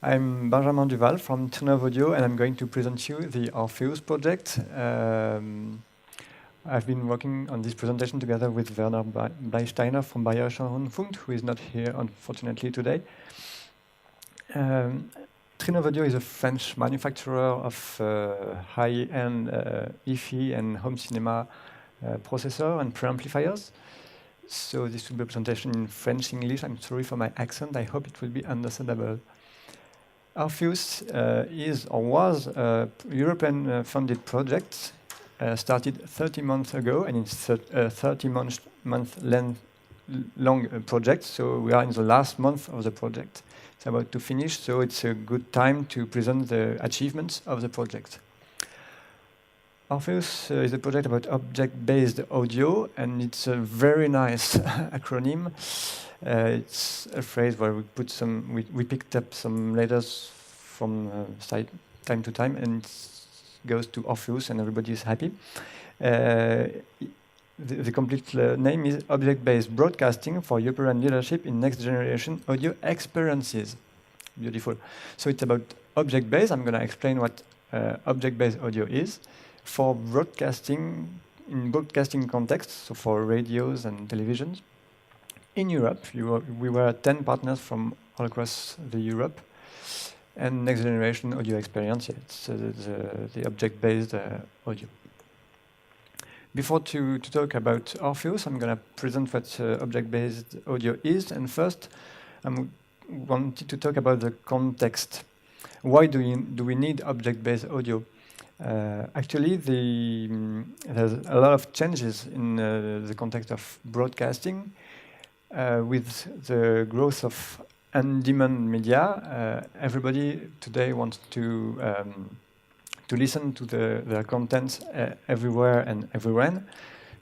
I'm Benjamin Duval from Trinnov Audio, and I'm going to present you the Orpheus Project. I've been working on this presentation together with Werner Bleistiner from Bayerischer Rundfunk, who is not here, unfortunately, today. Trinnov Audio is a French manufacturer of high-end EFI and home cinema processor and preamplifiers. So this will be a presentation in French, English. I'm sorry for my accent. I hope it will be understandable. Orpheus is or was a European-funded project started 30 months ago, and it's a 30-month long project. So we are in the last month of the project. It's about to finish, so it's a good time to present the achievements of the project. Orpheus is a project about object-based audio, and it's a very nice acronym. It's a phrase where we put we picked up some letters from time to time, and it goes to Orpheus, and everybody is happy. The complete name is Object-Based Broadcasting for European Leadership in Next Generation Audio Experiences. Beautiful. So it's about object-based. I'm going to explain what object-based audio is for broadcasting, in broadcasting contexts, so for radios and televisions. In Europe, we were 10 partners from all across the Europe, and next generation audio experience, it's the object-based audio. Before to talk about Orpheus, I'm going to present what object-based audio is, and first I wanted to talk about the context. Why do we need object-based audio? Actually, there's a lot of changes in the context of broadcasting. With the growth of on-demand media, everybody today wants to listen to their content everywhere and everywhere,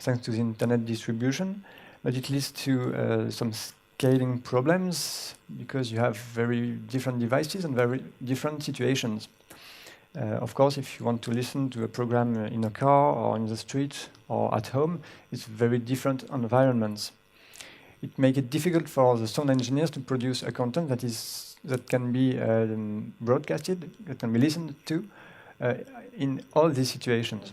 thanks to the internet distribution. But it leads to some scaling problems because you have very different devices and very different situations. Of course, if you want to listen to a program in a car or in the street or at home, it's very different environments. It makes it difficult for the sound engineers to produce a content that can be broadcasted, that can be listened to in all these situations.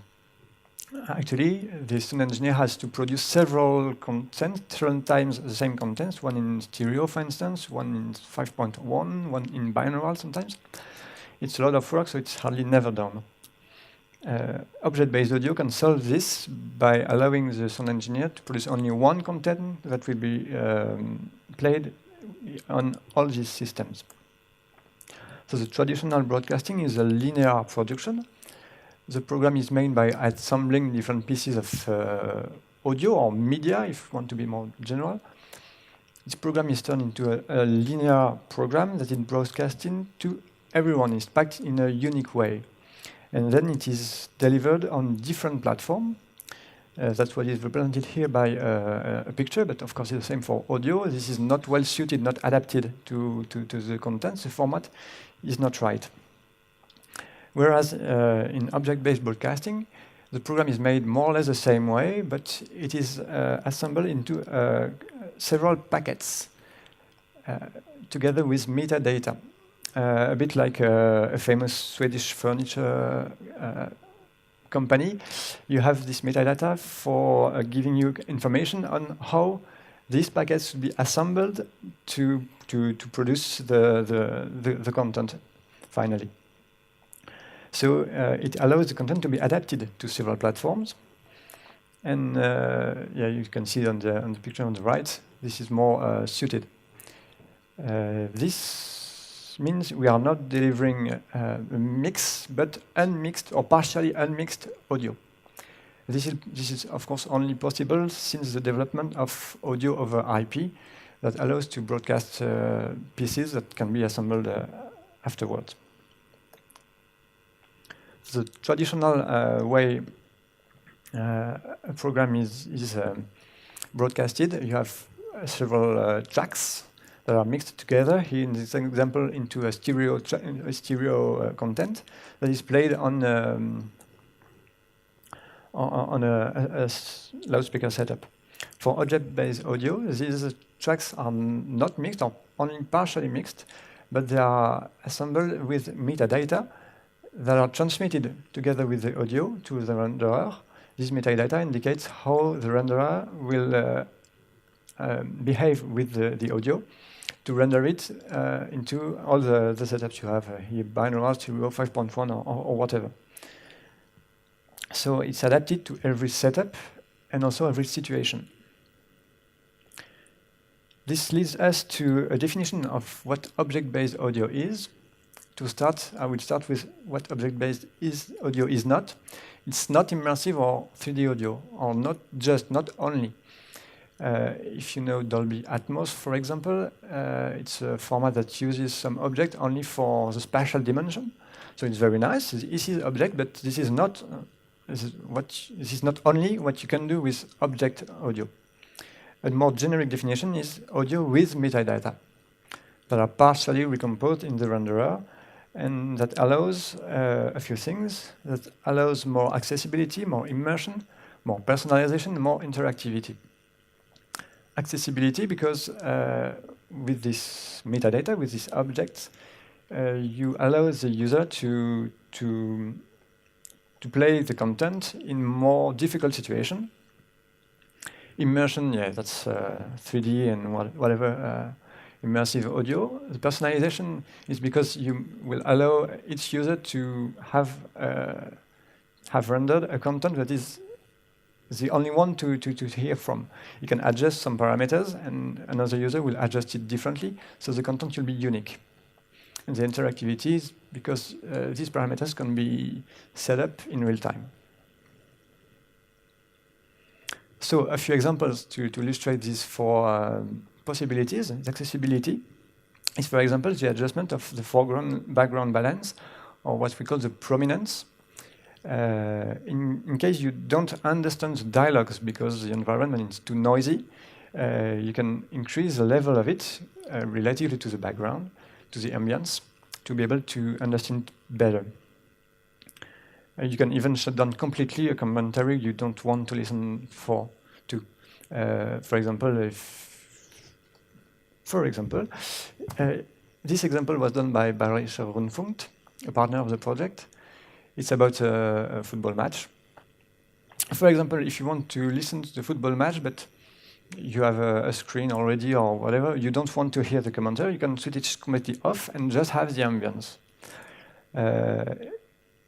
Actually, the sound engineer has to produce several contents, 7 times the same contents, one in stereo, for instance, one in 5.1, one in binaural sometimes. It's a lot of work, so it's hardly never done. Object-based audio can solve this by allowing the sound engineer to produce only one content that will be played on all these systems. So the traditional broadcasting is a linear production. The program is made by assembling different pieces of audio or media, if you want to be more general. This program is turned into a linear program that is broadcasting to everyone. It's packed in a unique way. And then it is delivered on different platforms. That's what is represented here by a picture, but of course it's the same for audio. This is not well suited, not adapted to the content. The format is not right. Whereas in object-based broadcasting, the program is made more or less the same way, but it is assembled into several packets together with metadata. A bit like a famous Swedish furniture company. You have this metadata for giving you information on how these packets should be assembled to produce the content finally. So it allows the content to be adapted to several platforms. And yeah, you can see on the picture on the right, this is more suited. This means we are not delivering a mix, but unmixed or partially unmixed audio. This is of course only possible since the development of audio over IP that allows to broadcast pieces that can be assembled afterwards. The traditional way a program is broadcasted, you have several tracks that are mixed together, here in this example, into a stereo content that is played on a loudspeaker setup. For object-based audio, these tracks are not mixed or only partially mixed, but they are assembled with metadata that are transmitted together with the audio to the renderer. This metadata indicates how the renderer will behave with the audio to render it into all the setups you have here, binaural, stereo, 5.1, or whatever. So it's adapted to every setup and also every situation. This leads us to a definition of what object-based audio is. To start, I will start with what object-based audio is not. It's not immersive or 3D audio, or not only. If you know Dolby Atmos, for example, it's a format that uses some object only for the spatial dimension. So it's very nice. This is object, but this is not only what you can do with object audio. A more generic definition is audio with metadata that are partially recomposed in the renderer, and that allows a few things. That allows more accessibility, more immersion, more personalization, more interactivity. Accessibility because with this metadata, with these objects, you allow the user to play the content in more difficult situation. Immersion, yeah, that's 3D and whatever immersive audio. The personalization is because you will allow each user to have rendered a content that is the only one to hear from. You can adjust some parameters, and another user will adjust it differently, so the content will be unique. And the interactivity is because these parameters can be set up in real time. So a few examples to illustrate these four possibilities. The accessibility is, for example, the adjustment of the foreground-background balance, or what we call the prominence. In case you don't understand the dialogues because the environment is too noisy, you can increase the level of it relatively to the background, to the ambience, to be able to understand better. You can even shut down completely a commentary you don't want to listen to. For example, this example was done by Bayerischer Rundfunk, a partner of the project. It's about a football match. For example, if you want to listen to the football match, but you have a screen already or whatever, you don't want to hear the commentary, you can switch it completely off and just have the ambience.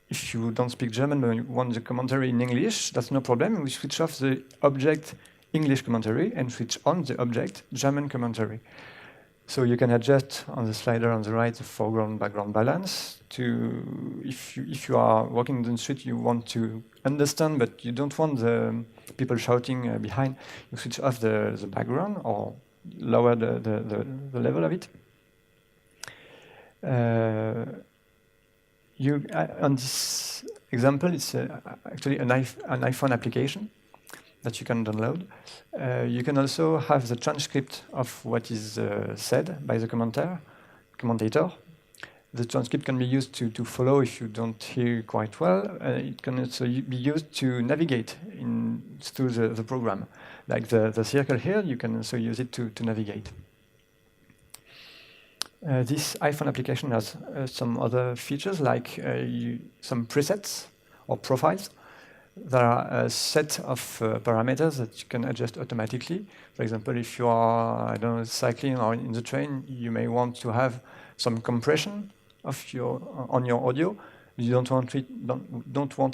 If you don't speak German but you want the commentary in English, that's no problem. We switch off the object English commentary and switch on the object German commentary. So you can adjust on the slider on the right the foreground-background balance. If you are walking down the street, you want to understand, but you don't want the people shouting behind, you switch off the background or lower the level of it. On this example, it's actually an iPhone application that you can download. You can also have the transcript of what is said by the commentator. The transcript can be used to follow if you don't hear quite well. It can also be used to navigate through the program. Like the circle here, you can also use it to navigate. This iPhone application has some other features like some presets or profiles. There are a set of parameters that you can adjust automatically. For example, if you are, I don't know, cycling or in the train, you may want to have some compression of on your audio. You don't want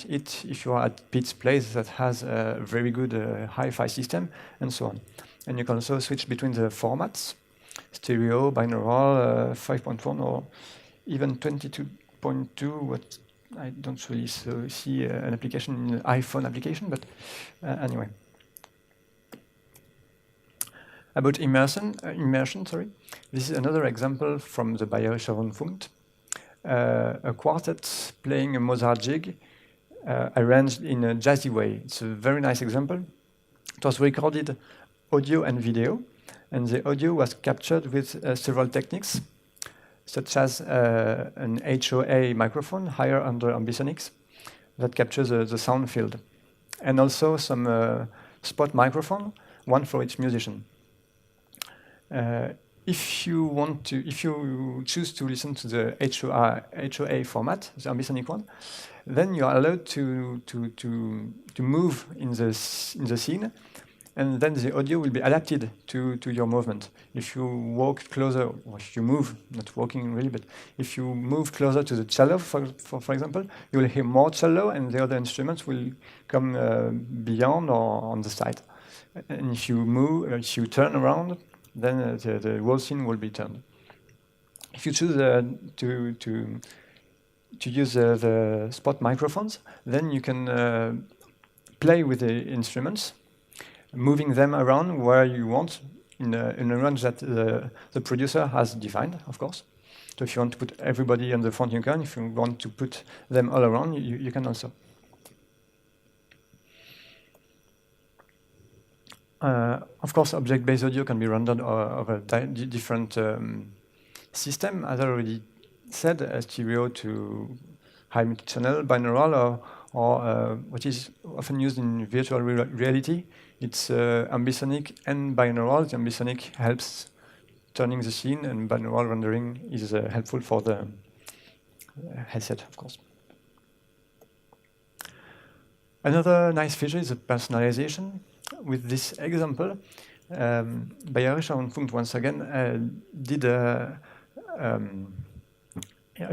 it if you are at Pete's place that has a very good hi-fi system, and so on. And you can also switch between the formats: stereo, binaural, 5.1, or even 22.2. What I don't really see an application in an iPhone application, but anyway. About immersion, this is another example from the Bayerischer Rundfunk. A quartet playing a Mozart jig arranged in a jazzy way. It's a very nice example. It was recorded audio and video, and the audio was captured with several techniques, such as an HOA microphone, higher under ambisonics, that captures the sound field, and also some spot microphone, one for each musician. if you choose to listen to the HOA format, the ambisonic one, then you are allowed to move in the scene, and then the audio will be adapted to your movement. If you walk closer, or if you move, not walking really, but if you move closer to the cello, for example, you will hear more cello, and the other instruments will come beyond or on the side. And if you move, if you turn around, then the whole scene will be turned. If you choose to use the spot microphones, then you can play with the instruments, moving them around where you want in a range that the producer has defined, of course. So if you want to put everybody on the front, you can. If you want to put them all around, you can also. Of course, object-based audio can be rendered over different system, as I already said, stereo to high multi-channel, binaural, or what is often used in virtual reality. It's ambisonic and binaural. The ambisonic helps turning the scene, and binaural rendering is helpful for the headset, of course. Another nice feature is the personalization. With this example, Bayerischer Rundfunk once again did a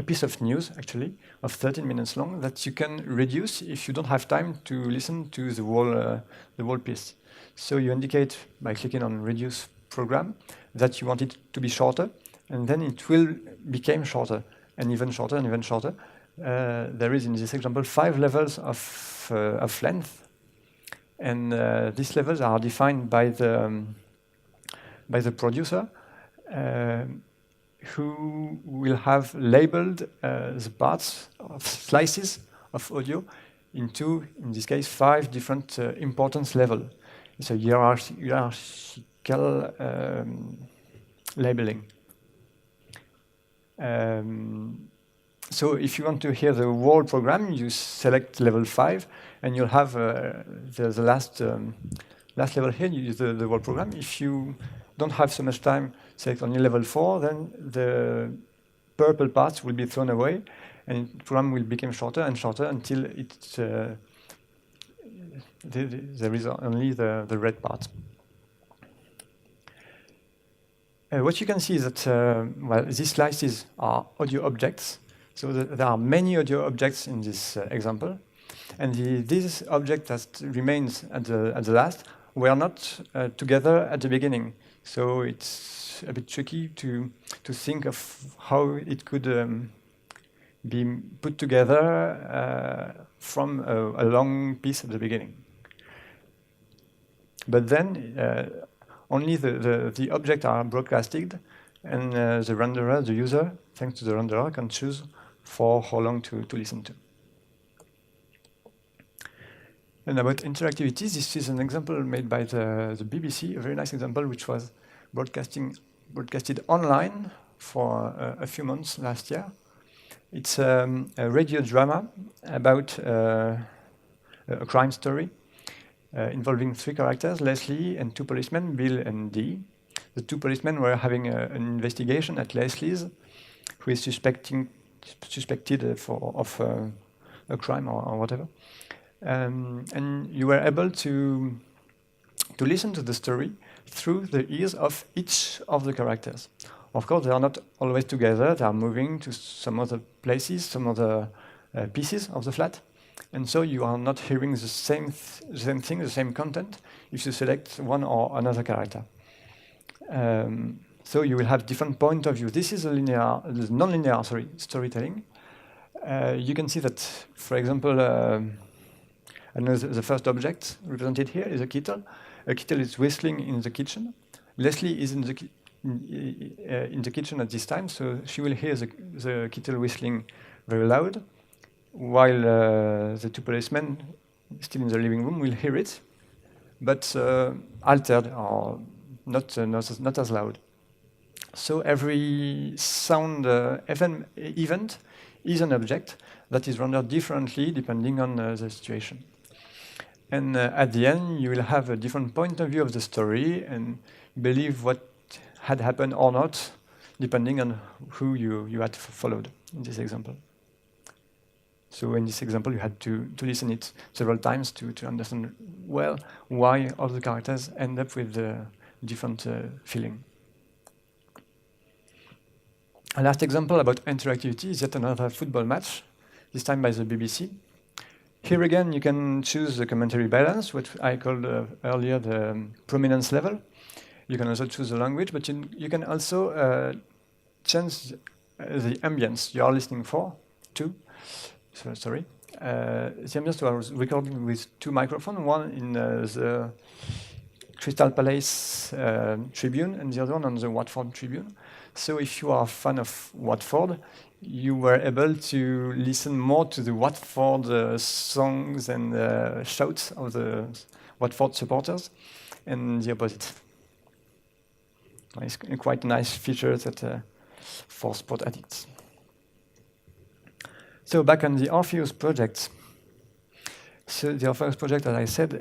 piece of news, actually, of 13 minutes long that you can reduce if you don't have time to listen to the whole piece. So you indicate by clicking on Reduce Program that you want it to be shorter, and then it will become shorter, and even shorter, and even shorter. There is, in this example, 5 levels of length. And these levels are defined by the producer, who will have labeled the parts of slices of audio into, in this case, 5 different importance levels. It's a hierarchical labeling. So if you want to hear the whole program, you select level 5, and you'll have the last level here. You use the whole program. If you don't have so much time, select only level 4, then the purple parts will be thrown away, and the program will become shorter and shorter until there is only the red part. What you can see is that well, these slices are audio objects. So there are many audio objects in this example, and this object that remains at the last were not together at the beginning. So it's a bit tricky to think of how it could be put together from a long piece at the beginning. But then only the objects are broadcasted, and the renderer, the user, thanks to the renderer, can choose for how long to listen to. And about interactivity, this is an example made by the BBC, a very nice example, which was broadcasted online for a few months last year. It's a radio drama about a crime story involving 3 characters, Leslie and 2 policemen, Bill and Dee. The 2 policemen were having an investigation at Leslie's, who is suspected of a crime or whatever. And you were able to listen to the story through the ears of each of the characters. Of course, they are not always together. They are moving to some other places, some other pieces of the flat. And so you are not hearing the same thing, the same content, if you select one or another character. So you will have different point of view. This is a non-linear storytelling. You can see that, for example, the first object represented here is a kettle. A kettle is whistling in the kitchen. Leslie is in the kitchen at this time, so she will hear the kettle whistling very loud, while the 2 policemen still in the living room will hear it, but altered or not as loud. So every sound event is an object that is rendered differently depending on the situation. And at the end, you will have a different point of view of the story and believe what had happened or not, depending on who you had followed in this example. So in this example, you had to listen it several times to understand well why all the characters end up with a different feeling. A last example about interactivity is yet another football match, this time by the BBC. Here again, you can choose the commentary balance, what I called earlier the prominence level. You can also choose the language, but you can also change the ambience you are listening for, too. So, sorry. The ambience was recorded with two microphones, one in the Crystal Palace Tribune and the other one on the Watford Tribune. So if you are a fan of Watford, you were able to listen more to the Watford songs and shouts of the Watford supporters, and the opposite. It's quite a nice feature that for sport addicts. So back on the Orpheus Project. So the Orpheus Project, as I said,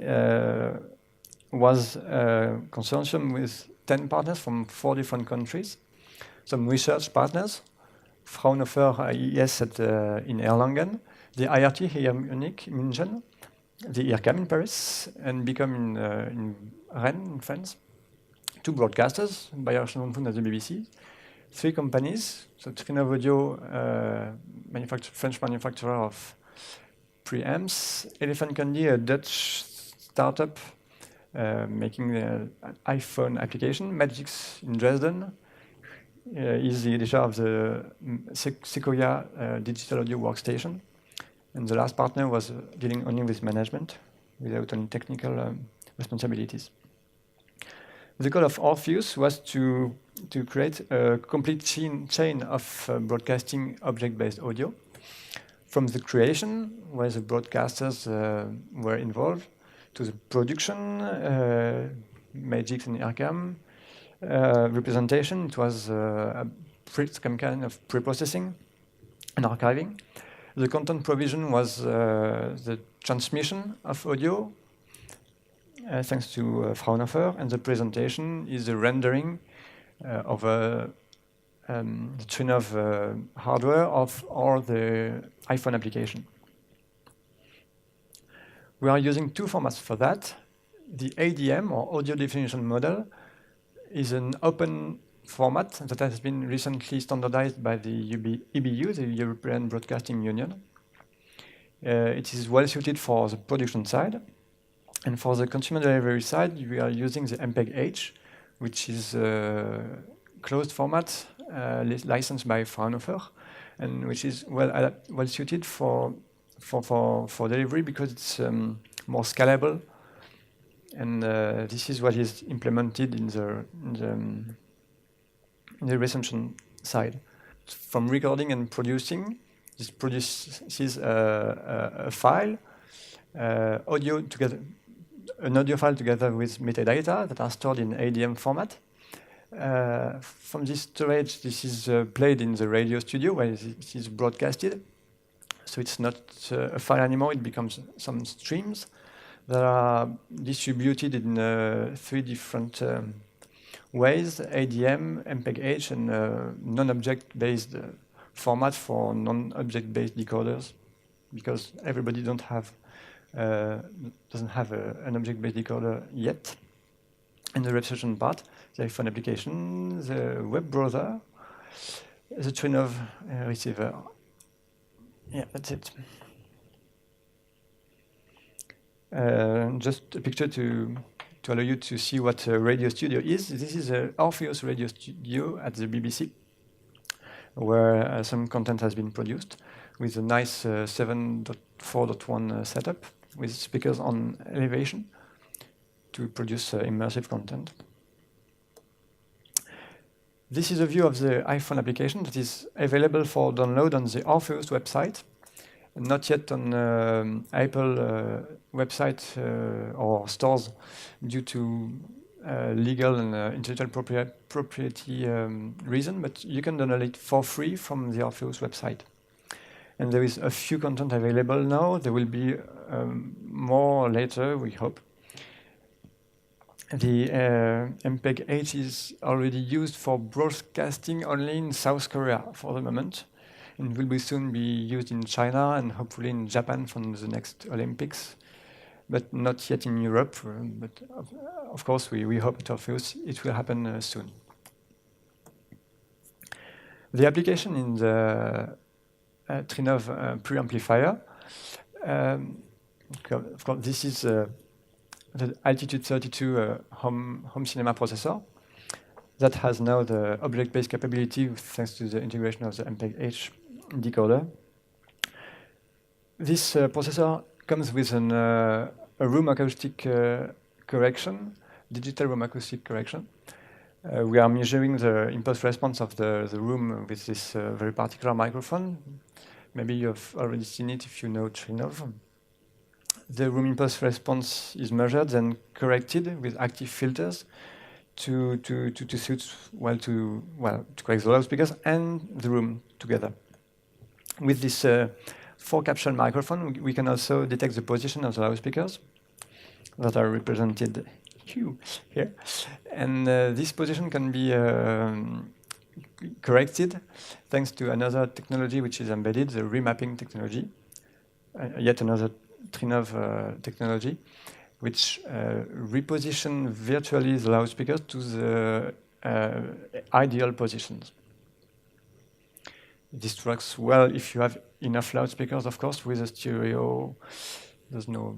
was a consortium with 10 partners from 4 different countries. Some research partners, Fraunhofer IES in Erlangen, the IRT here in Munich, München, the IRCAM in Paris, and Become in Rennes, in France. 2 broadcasters, Bayer-Schneider at the BBC, 3 companies, so Trinnov Audio, French manufacturer of preamps, Elephant Candy, a Dutch startup making an iPhone application, Magix in Dresden, is the editor of the Sequoia digital audio workstation. And the last partner was dealing only with management, without any technical responsibilities. The goal of Orpheus was to create a complete chain of broadcasting object-based audio, from the creation, where the broadcasters were involved, to the production, Magix and IRCAM, representation. It was some kind of pre-processing and archiving. The content provision was the transmission of audio, thanks to Fraunhofer, and the presentation is the rendering of the Trinnov hardware or the iPhone application. We are using 2 formats for that. The ADM, or Audio Definition Model, is an open format that has been recently standardized by the EBU, the European Broadcasting Union. It is well suited for the production side. And for the consumer delivery side, we are using the MPEG-H, which is a closed format licensed by Fraunhofer, and which is well suited for delivery because it's more scalable. And this is what is implemented in the reception side. From recording and producing, this produces a file, audio together, an audio file together with metadata that are stored in ADM format. From this storage, this is played in the radio studio where this is broadcasted. So it's not a file anymore, it becomes some streams that are distributed in 3 different ways: ADM, MPEG-H, and non-object-based format for non-object-based decoders, because everybody doesn't have an object-based decoder yet. And the reception part, the iPhone application, the web browser, the Trinnov receiver. Yeah, that's it. Just a picture to allow you to see what a radio studio is. This is an Orpheus radio studio at the BBC, where some content has been produced with a nice 7.4.1 setup with speakers on elevation to produce immersive content. This is a view of the iPhone application that is available for download on the Orpheus website, not yet on Apple website or stores due to legal and intellectual property reason, but you can download it for free from the Orpheus website. And there is a few content available now. There will be more later, we hope. The MPEG-H is already used for broadcasting only in South Korea for the moment, and will be soon be used in China and hopefully in Japan from the next Olympics, but not yet in Europe. But of course, we hope at Orpheus it will happen soon. The application in the Trinnov preamplifier, of course, this is the Altitude 32 home cinema processor that has now the object-based capability thanks to the integration of the MPEG-H decoder. This processor comes with a room acoustic correction, digital room acoustic correction. We are measuring the impulse response of the room with this very particular microphone. Maybe you've already seen it if you know Trinnov. The room impulse response is measured and corrected with active filters to suit to correct the loudspeakers and the room together. With this 4-capsule microphone, we can also detect the position of the loudspeakers that are represented here, and this position can be corrected thanks to another technology which is embedded, the Remapping technology, yet another Trinnov technology, which reposition virtually the loudspeakers to the ideal positions. This works well if you have enough loudspeakers, of course. With a stereo, there's no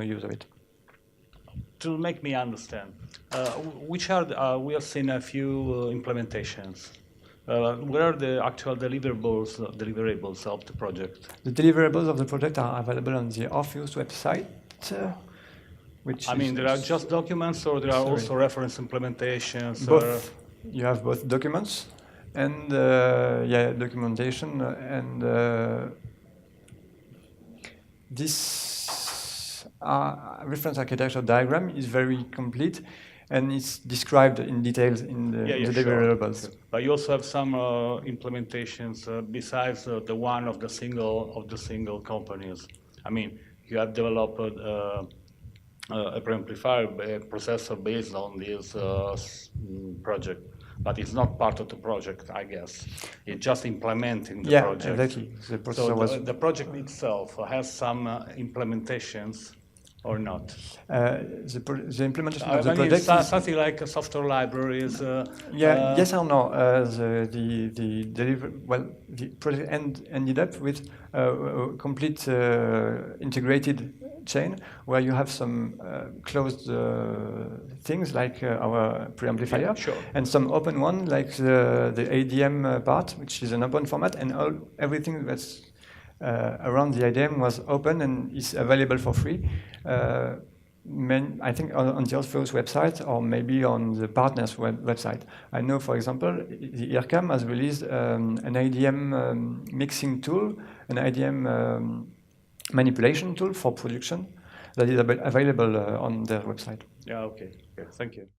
use of it. To make me understand, which are we have seen a few implementations. What are the actual deliverables of the project? The deliverables of the project are available on the Orpheus website. Which I mean, there are just documents, or there are also reference implementations? Both. You have both documents and documentation, and this reference architecture diagram is very complete, and it's described in details in the deliverables. Sure. But you also have some implementations besides the one of the single companies. I mean, you have developed a preamplifier processor based on this project, but it's not part of the project, I guess. It's just implementing the project. Yeah, exactly. The project itself has some implementations or not? The implementation of the project is something like a software libraries. Yes or no? The project ended up with a complete integrated chain where you have some closed things like our preamplifier, and some open one like the ADM part, which is an open format, and everything that's around the IDM was open and is available for free. I think on the Orpheus website, or maybe on the partners website. I know, for example, the IRCAM has released an IDM mixing tool, an IDM manipulation tool for production that is available on their website. Yeah, okay. Thank you.